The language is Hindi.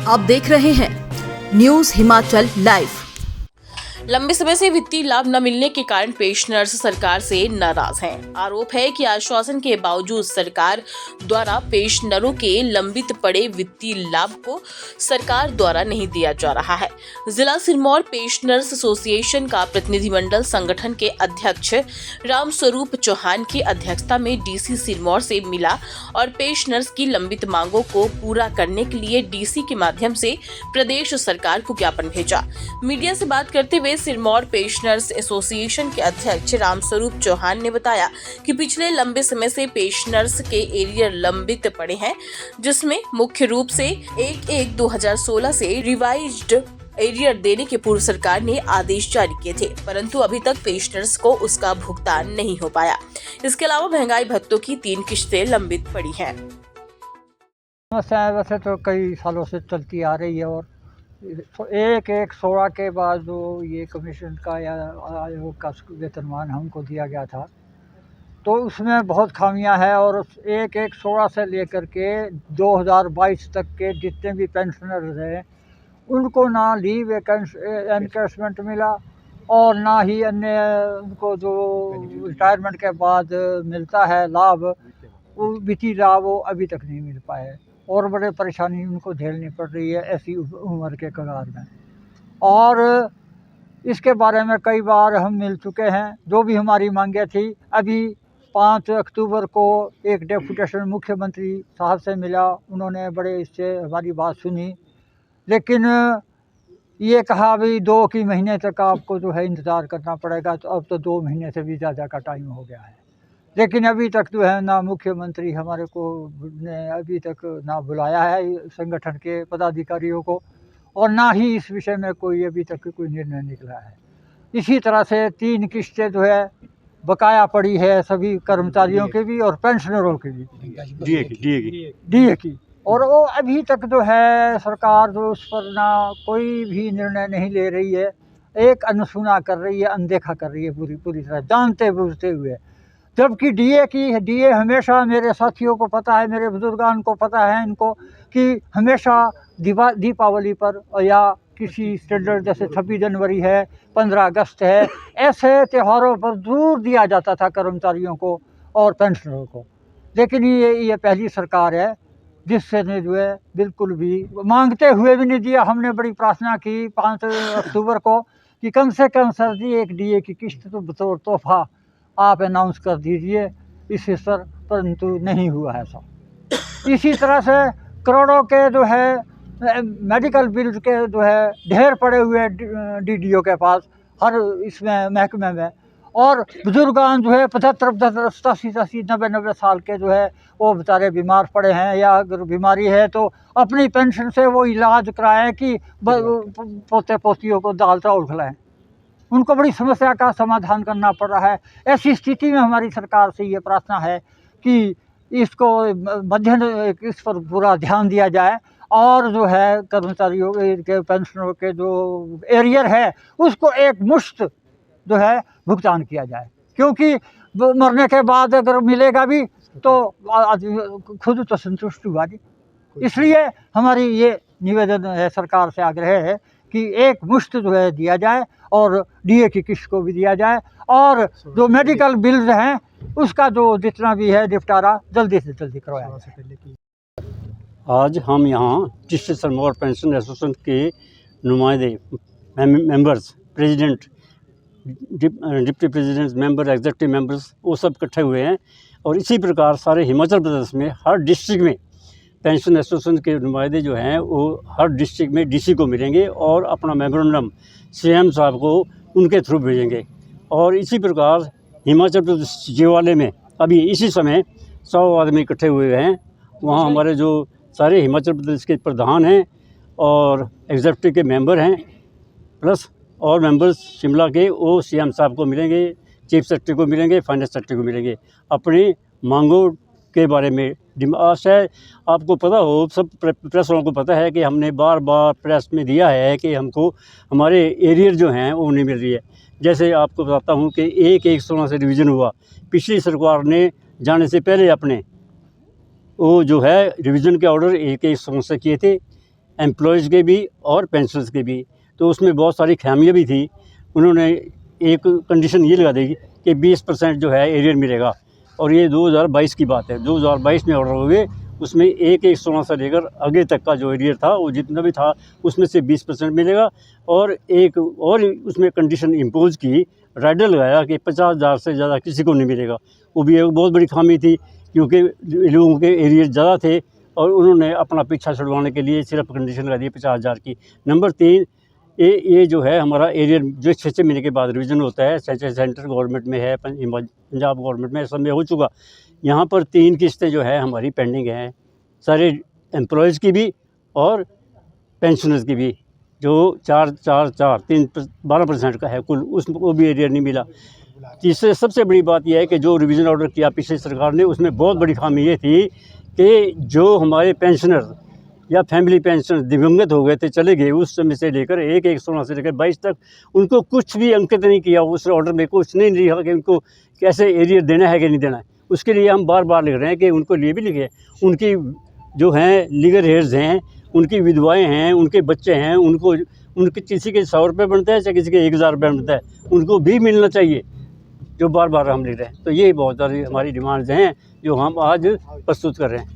आप देख रहे हैं न्यूज हिमाचल लाइव। लंबे समय से वित्तीय लाभ न मिलने के कारण पेंशनर्स सरकार से नाराज हैं। आरोप है कि आश्वासन के बावजूद सरकार द्वारा पेंशनरों के लंबित पड़े वित्तीय लाभ को सरकार द्वारा नहीं दिया जा रहा है। जिला सिरमौर पेंशनर्स एसोसिएशन का प्रतिनिधिमंडल संगठन के अध्यक्ष रामस्वरूप चौहान की अध्यक्षता में डीसी सिरमौर से मिला और पेंशनर्स की लंबित मांगों को पूरा करने के लिए डीसी के माध्यम से प्रदेश सरकार को ज्ञापन भेजा। मीडिया से बात करते हुए सिरमौर पेंशनर्स एसोसिएशन के अध्यक्ष रामस्वरूप चौहान ने बताया कि पिछले लंबे समय से पेंशनर्स के एरियर लंबित पड़े हैं, जिसमें मुख्य रूप से 1/1/2016 से रिवाइज्ड एरियर देने के पूर्व सरकार ने आदेश जारी किए थे, परंतु अभी तक पेंशनर्स को उसका भुगतान नहीं हो पाया। इसके अलावा महंगाई भत्तों की 3 किश्तें लंबित पड़ी हैं। समस्या वैसे तो कई सालों से चलती आ रही है और 1/1/16 के बाद जो ये कमीशन का या आयोग का वेतनमान हमको दिया गया था, तो उसमें बहुत खामियां हैं और 1/1/16 से लेकर के 2022 तक के जितने भी पेंशनर्स हैं उनको ना लीव एनकैशमेंट मिला और ना ही अन्य उनको जो रिटायरमेंट के बाद मिलता है लाभ, वो वित्तीय लाभ वो अभी तक नहीं मिल पाए और बड़े परेशानी उनको झेलनी पड़ रही है ऐसी उम्र के कगार में। और इसके बारे में कई बार हम मिल चुके हैं, जो भी हमारी मांगे थी। अभी 5 अक्टूबर को एक डेपुटेशन मुख्यमंत्री साहब से मिला, उन्होंने बड़े इससे हमारी बात सुनी, लेकिन ये कहा भी 2 की महीने तक आपको जो है इंतज़ार करना पड़ेगा। तो अब तो 2 महीने से भी ज़्यादा का टाइम हो गया है, लेकिन अभी तक जो है ना मुख्यमंत्री हमारे को ने अभी तक ना बुलाया है संगठन के पदाधिकारियों को और ना ही इस विषय में कोई अभी तक कोई निर्णय निकला है। इसी तरह से 3 किश्तें जो है बकाया पड़ी है सभी कर्मचारियों की भी और पेंशनरों की भी, डीए की। और वो अभी तक जो है सरकार जो उस पर ना कोई भी निर्णय नहीं ले रही है, एक अनसुना कर रही है, अनदेखा कर रही है पूरी तरह जानते बूझते हुए। जबकि डीए हमेशा, मेरे साथियों को पता है, मेरे बुजुर्गान को पता है इनको, कि हमेशा दीपावली पर या किसी स्टैंडर्ड जैसे 26 जनवरी है, 15 अगस्त है, ऐसे त्योहारों पर ज़रूर दिया जाता था कर्मचारियों को और पेंशनरों को। लेकिन ये पहली सरकार है जिससे ने जो है बिल्कुल भी मांगते हुए भी नहीं दिया। हमने बड़ी प्रार्थना की 5 अक्टूबर को कि कम से कम सर जी एक डीए की किश्त तो बतौर तोहफा आप अनाउंस कर दीजिए इस पर, परंतु नहीं हुआ है ऐसा। इसी तरह से करोड़ों के जो है मेडिकल बिल के जो है ढेर पड़े हुए डीडीओ के पास हर इसमें महकमे में, और बुजुर्गान जो है 75 87 90 साल के जो है वो बेचारे बीमार पड़े हैं, या अगर बीमारी है तो अपनी पेंशन से वो इलाज कराएं कि पोते पोतियों को दाल चावल खिलाएं। उनको बड़ी समस्या का समाधान करना पड़ रहा है। ऐसी स्थिति में हमारी सरकार से ये प्रार्थना है कि इसको इस पर पूरा ध्यान दिया जाए और जो है कर्मचारियों के पेंशनरों के जो एरियर है उसको एक मुश्त जो है भुगतान किया जाए, क्योंकि मरने के बाद अगर मिलेगा भी तो आदमी खुद तो संतुष्ट हुआ नहीं। इसलिए हमारी ये निवेदन है, सरकार से आग्रह है कि एक मुश्त जो है दिया जाए और डीए की किश्त को भी दिया जाए, और जो मेडिकल बिल्स हैं उसका जो जितना भी है निपटारा जल्दी से जल्दी करवाया जाए। आज हम यहाँ डिस्ट्रिक्ट सिरमौर पेंशन एसोसिएशन के नुमाइंदे, members, president, deputy president, member, executive members, वो सब इकट्ठे हुए हैं। और इसी प्रकार सारे हिमाचल प्रदेश में हर डिस्ट्रिक्ट में पेंशन एसोसिएशन के नुमाइंदे जो हैं वो हर डिस्ट्रिक्ट में डीसी को मिलेंगे और अपना मेमोरेंडम सीएम साहब को उनके थ्रू भेजेंगे। और इसी प्रकार हिमाचल प्रदेश सचिवालय में अभी इसी समय 100 आदमी इकट्ठे हुए हैं। वहाँ हमारे जो सारे हिमाचल प्रदेश के प्रधान हैं और एग्जीक्यूटिव के मेंबर हैं, प्लस और मेंबर्स शिमला के, वो सीएम साहब को मिलेंगे, चीफ सेक्रेटरी को मिलेंगे, फाइनेंस सेक्रेटरी को मिलेंगे, अपनी मांगों के बारे में। आशा है आपको पता हो, सब प्रेस वालों को पता है कि हमने बार बार प्रेस में दिया है कि हमको हमारे एरियर जो हैं वो नहीं मिल रही है। जैसे आपको बताता हूँ कि 1/1/16 से रिवीजन हुआ, पिछली सरकार ने जाने से पहले अपने वो जो है रिवीजन के ऑर्डर 1/1/16 से किए थे, एम्प्लॉयज़ के भी और पेंशनर्स के भी। तो उसमें बहुत सारी खामियाँ भी थी। उन्होंने एक कंडीशन ये लगा दी कि 20% जो है एरियर मिलेगा, और ये 2022 की बात है। 2022 में ऑर्डर हो गए, उसमें 1/16 से लेकर आगे तक का जो एरियर था वो जितना भी था उसमें से 20% मिलेगा। और एक और उसमें कंडीशन इम्पोज की, राइडर लगाया कि 50,000 से ज़्यादा किसी को नहीं मिलेगा। वो भी एक बहुत बड़ी खामी थी, क्योंकि लोगों के एरियर ज़्यादा थे और उन्होंने अपना पीछा छुड़वाने के लिए सिर्फ कंडीशन लगा दी 50,000 की। नंबर 3, ये जो है हमारा एरियर जो 6 महीने के बाद रिवीजन होता है, सेंट्रल गवर्नमेंट में है, पंजाब गवर्नमेंट में सब में हो चुका। यहाँ पर 3 किस्तें जो है हमारी पेंडिंग हैं, सारे एम्प्लॉयज़ की भी और पेंशनर्स की भी, जो 12% का है कुल, उसको भी एरियर नहीं मिला। तीसरे सबसे बड़ी बात यह है कि जो रिवीजन ऑर्डर किया पिछली सरकार ने, उसमें बहुत बड़ी खामी ये थी कि जो हमारे पेंशनर या फैमिली पेंशन दिवंगत हो गए थे, चले गए, उस समय से लेकर 1/16 से लेकर 22 तक उनको कुछ भी अंकित नहीं किया। उस ऑर्डर में कुछ नहीं लिखा कि उनको कैसे एरियर देना है कि नहीं देना है। उसके लिए हम बार बार लिख रहे हैं कि उनको लिए भी लिखे, उनकी जो हैं लीगल हेयर्स हैं, उनकी विधवाएँ हैं, उनके बच्चे हैं, उनके किसी के 100 रुपये बनता है, चाहे किसी के 1000 रुपये बनता है, उनको भी मिलना चाहिए, जो बार बार हम लिख रहे हैं। तो ये बहुत सारी हमारी डिमांड्स हैं जो हम आज प्रस्तुत कर रहे हैं।